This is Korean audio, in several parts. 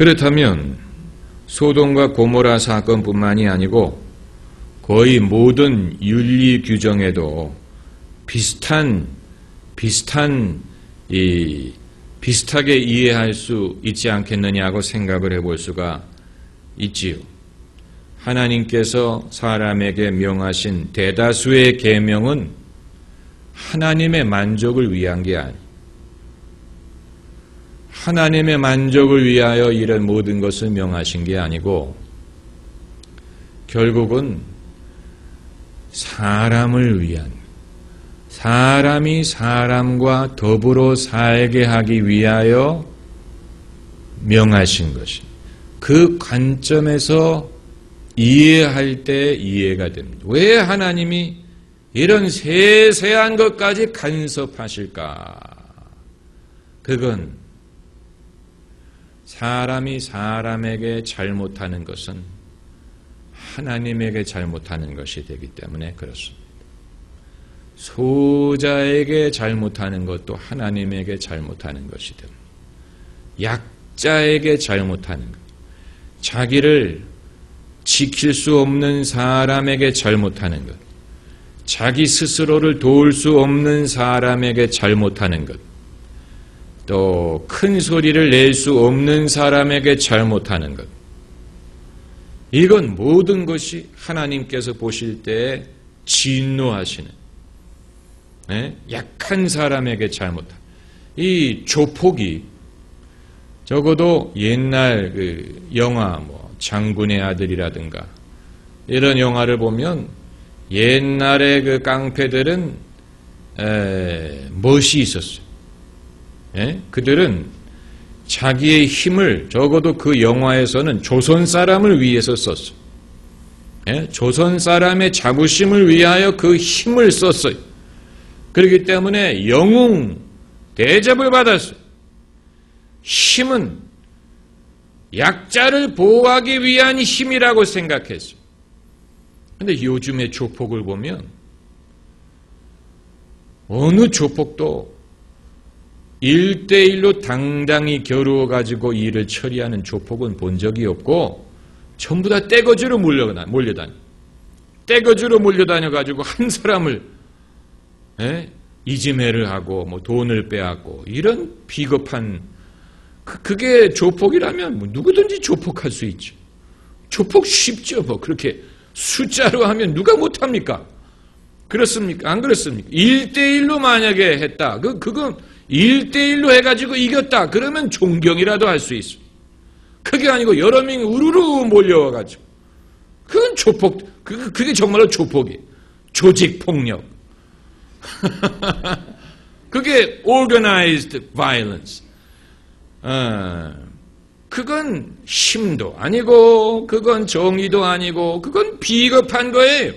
그렇다면 소돔과 고모라 사건뿐만이 아니고 거의 모든 윤리 규정에도 비슷하게 이해할 수 있지 않겠느냐고 생각을 해볼 수가 있지요. 하나님께서 사람에게 명하신 대다수의 계명은 하나님의 만족을 위한 게 아니에요. 하나님의 만족을 위하여 이런 모든 것을 명하신 게 아니고 결국은 사람을 위한, 사람이 사람과 더불어 살게 하기 위하여 명하신 것이 그 관점에서 이해할 때 이해가 됩니다. 왜 하나님이 이런 세세한 것까지 간섭하실까? 그건 사람이 사람에게 잘못하는 것은 하나님에게 잘못하는 것이 되기 때문에 그렇습니다. 소자에게 잘못하는 것도 하나님에게 잘못하는 것이 됩니다. 약자에게 잘못하는 것, 자기를 지킬 수 없는 사람에게 잘못하는 것, 자기 스스로를 도울 수 없는 사람에게 잘못하는 것, 또 큰 소리를 낼 수 없는 사람에게 잘못하는 것, 이건 모든 것이 하나님께서 보실 때 진노하시는 약한 사람에게 잘못한 이 조폭이 적어도 옛날 그 영화 장군의 아들이라든가 이런 영화를 보면 옛날의 그 깡패들은 멋이 있었어요. 그들은 자기의 힘을 적어도 그 영화에서는 조선 사람을 위해서 썼어요. 조선 사람의 자부심을 위하여 그 힘을 썼어요. 그렇기 때문에 영웅 대접을 받았어요. 힘은 약자를 보호하기 위한 힘이라고 생각했어요. 그런데 요즘의 조폭을 보면 어느 조폭도 1대1로 당당히 겨루어가지고 일을 처리하는 조폭은 본 적이 없고 전부 다 떼거지로 몰려다녀. 떼거지로 몰려다녀가지고 한 사람을 이지매를 하고 돈을 빼앗고 이런 비겁한 그게 조폭이라면 누구든지 조폭할 수 있죠. 조폭 쉽죠. 그렇게 숫자로 하면 누가 못합니까? 그렇습니까? 안 그렇습니까? 1대1로 만약에 했다. 그건 1대1로 해가지고 이겼다. 그러면 존경이라도 할 수 있어. 그게 아니고 여러 명이 우르르 몰려와가지고. 그건 조폭, 그게 정말로 조폭이에요. 조직폭력. 그게 organized violence. 그건 힘도 아니고, 그건 정의도 아니고, 그건 비겁한 거예요.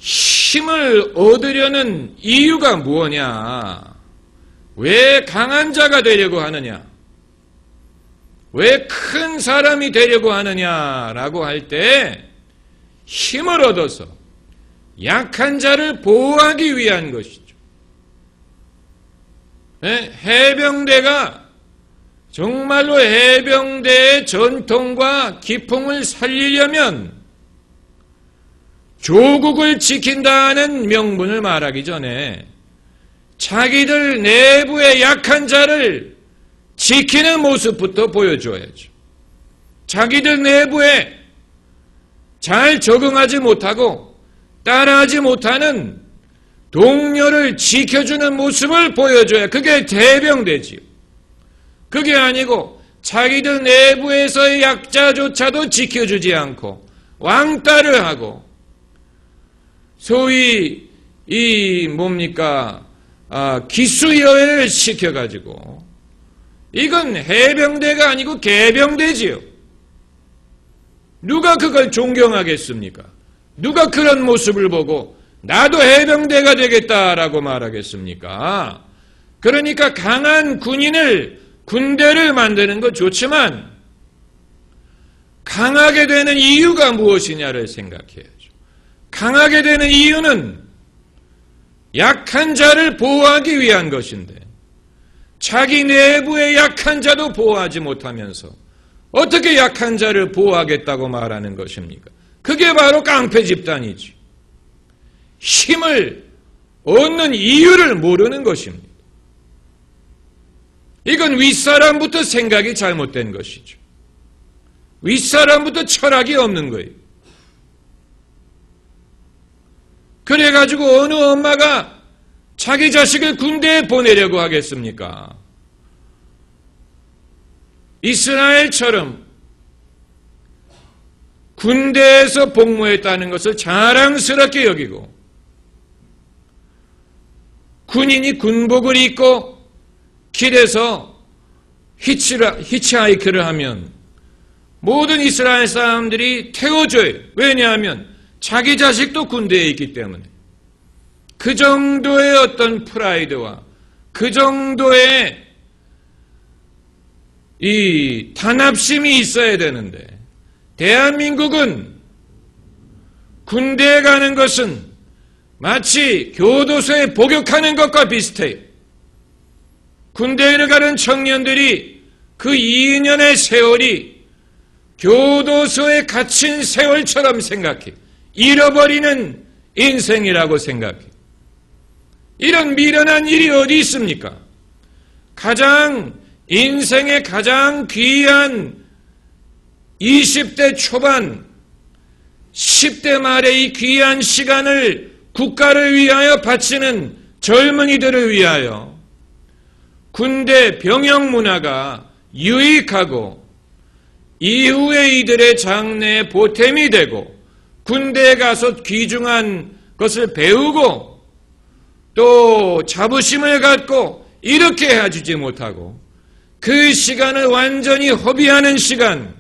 힘을 얻으려는 이유가 무엇이냐? 왜 강한 자가 되려고 하느냐? 왜 큰 사람이 되려고 하느냐라고 할 때 힘을 얻어서 약한 자를 보호하기 위한 것이죠. 해병대가 정말로 해병대의 전통과 기풍을 살리려면 조국을 지킨다는 명분을 말하기 전에 자기들 내부의 약한 자를 지키는 모습부터 보여줘야죠. 자기들 내부에 잘 적응하지 못하고 따라하지 못하는 동료를 지켜주는 모습을 보여줘야 그게 대병대지요. 그게 아니고 자기들 내부에서의 약자조차도 지켜주지 않고 왕따를 하고 소위 기수여회를 시켜가지고 이건 해병대가 아니고 개병대지요. 누가 그걸 존경하겠습니까? 누가 그런 모습을 보고 나도 해병대가 되겠다라고 말하겠습니까? 그러니까 강한 군대를 만드는 거 좋지만 강하게 되는 이유가 무엇이냐를 생각해야죠. 강하게 되는 이유는 약한 자를 보호하기 위한 것인데 자기 내부의 약한 자도 보호하지 못하면서 어떻게 약한 자를 보호하겠다고 말하는 것입니까? 그게 바로 깡패 집단이지. 힘을 얻는 이유를 모르는 것입니다. 이건 윗사람부터 생각이 잘못된 것이죠. 윗사람부터 철학이 없는 거예요. 그래가지고 어느 엄마가 자기 자식을 군대에 보내려고 하겠습니까? 이스라엘처럼 군대에서 복무했다는 것을 자랑스럽게 여기고 군인이 군복을 입고 길에서 히치하이크를 하면 모든 이스라엘 사람들이 태워줘요. 왜냐하면 자기 자식도 군대에 있기 때문에. 그 정도의 어떤 프라이드와 그 정도의 이 단합심이 있어야 되는데, 대한민국은 군대에 가는 것은 마치 교도소에 복역하는 것과 비슷해요. 군대에 가는 청년들이 그 2년의 세월이 교도소에 갇힌 세월처럼 생각해. 잃어버리는 인생이라고 생각해. 이런 미련한 일이 어디 있습니까? 인생의 가장 귀한 20대 초반, 10대 말의 이 귀한 시간을 국가를 위하여 바치는 젊은이들을 위하여 군대 병영 문화가 유익하고 이후에 이들의 장래에 보탬이 되고 군대에 가서 귀중한 것을 배우고 또 자부심을 갖고 이렇게 해주지 못하고 그 시간을 완전히 허비하는 시간,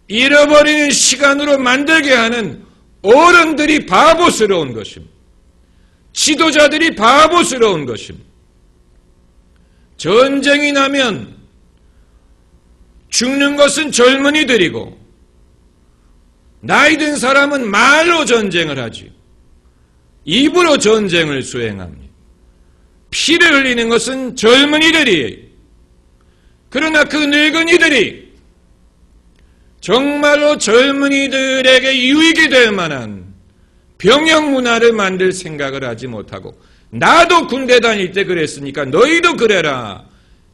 잃어버리는 시간으로 만들게 하는 어른들이 바보스러운 것입니다. 지도자들이 바보스러운 것입니다. 전쟁이 나면 죽는 것은 젊은이들이고 나이 든 사람은 말로 전쟁을 하지 입으로 전쟁을 수행합니다. 피를 흘리는 것은 젊은이들이에요. 그러나 그 늙은이들이 정말로 젊은이들에게 유익이 될 만한 병영 문화를 만들 생각을 하지 못하고 나도 군대 다닐 때 그랬으니까 너희도 그래라.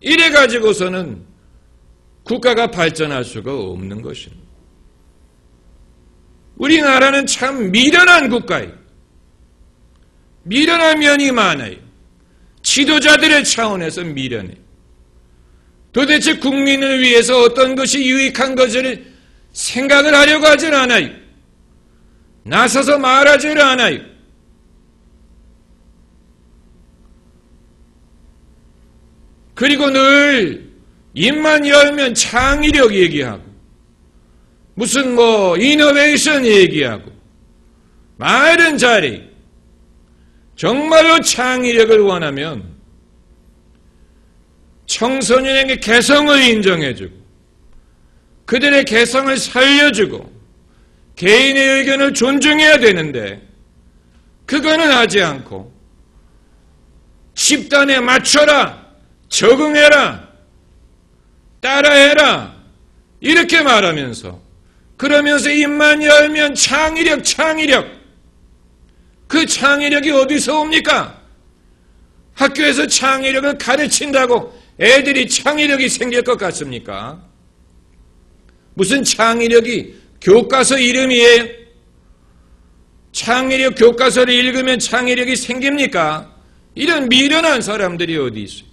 이래가지고서는 국가가 발전할 수가 없는 것입니다. 우리나라는 참 미련한 국가예요. 미련한 면이 많아요. 지도자들의 차원에서 미련해요. 도대체 국민을 위해서 어떤 것이 유익한 것을 생각을 하려고 하질 않아요. 나서서 말하지를 않아요. 그리고 늘 입만 열면 창의력 얘기하고 무슨 이노베이션 얘기하고 말은 잘해. 정말로 창의력을 원하면 청소년에게 개성을 인정해주고 그들의 개성을 살려주고 개인의 의견을 존중해야 되는데 그거는 하지 않고 집단에 맞춰라, 적응해라, 따라해라 이렇게 말하면서 그러면서 입만 열면 창의력 그 창의력이 어디서 옵니까? 학교에서 창의력을 가르친다고 애들이 창의력이 생길 것 같습니까? 무슨 창의력이 교과서 이름이에요? 창의력 교과서를 읽으면 창의력이 생깁니까? 이런 미련한 사람들이 어디 있어요?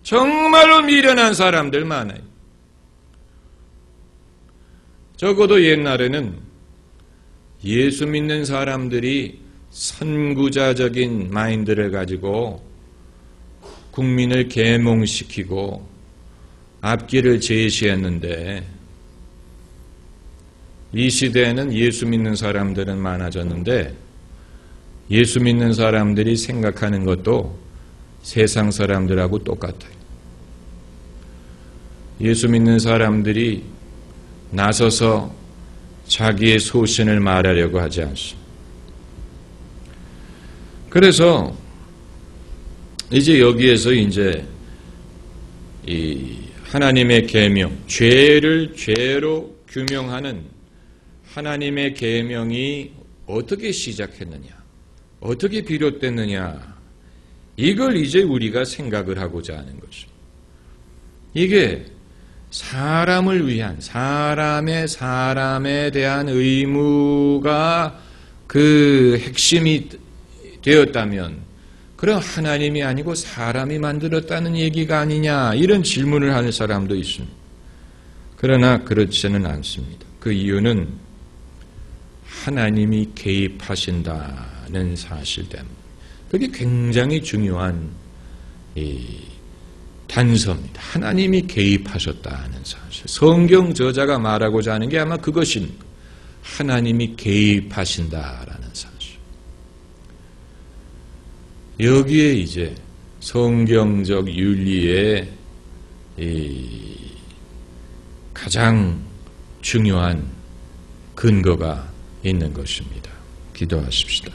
정말로 미련한 사람들 많아요. 적어도 옛날에는 예수 믿는 사람들이 선구자적인 마인드를 가지고 국민을 계몽시키고 앞길을 제시했는데 이 시대에는 예수 믿는 사람들은 많아졌는데 예수 믿는 사람들이 생각하는 것도 세상 사람들하고 똑같아요. 예수 믿는 사람들이 나서서 자기의 소신을 말하려고 하지 않습니다. 그래서 이제 여기에서 이 하나님의 계명, 죄를 죄로 규명하는 하나님의 계명이 어떻게 시작했느냐, 어떻게 비롯됐느냐, 이걸 이제 우리가 생각을 하고자 하는 것입니다. 이게 사람을 위한, 사람에 대한 의무가 그 핵심이 되었다면, 그럼 하나님이 아니고 사람이 만들었다는 얘기가 아니냐, 이런 질문을 하는 사람도 있습니다. 그러나 그렇지는 않습니다. 그 이유는 하나님이 개입하신다는 사실 때문에. 그게 굉장히 중요한 단서입니다. 하나님이 개입하셨다는 사실. 성경 저자가 말하고자 하는 게 아마 그것입니다. 하나님이 개입하신다라는 사실. 여기에 이제 성경적 윤리의 가장 중요한 근거가 있는 것입니다. 기도하십시다.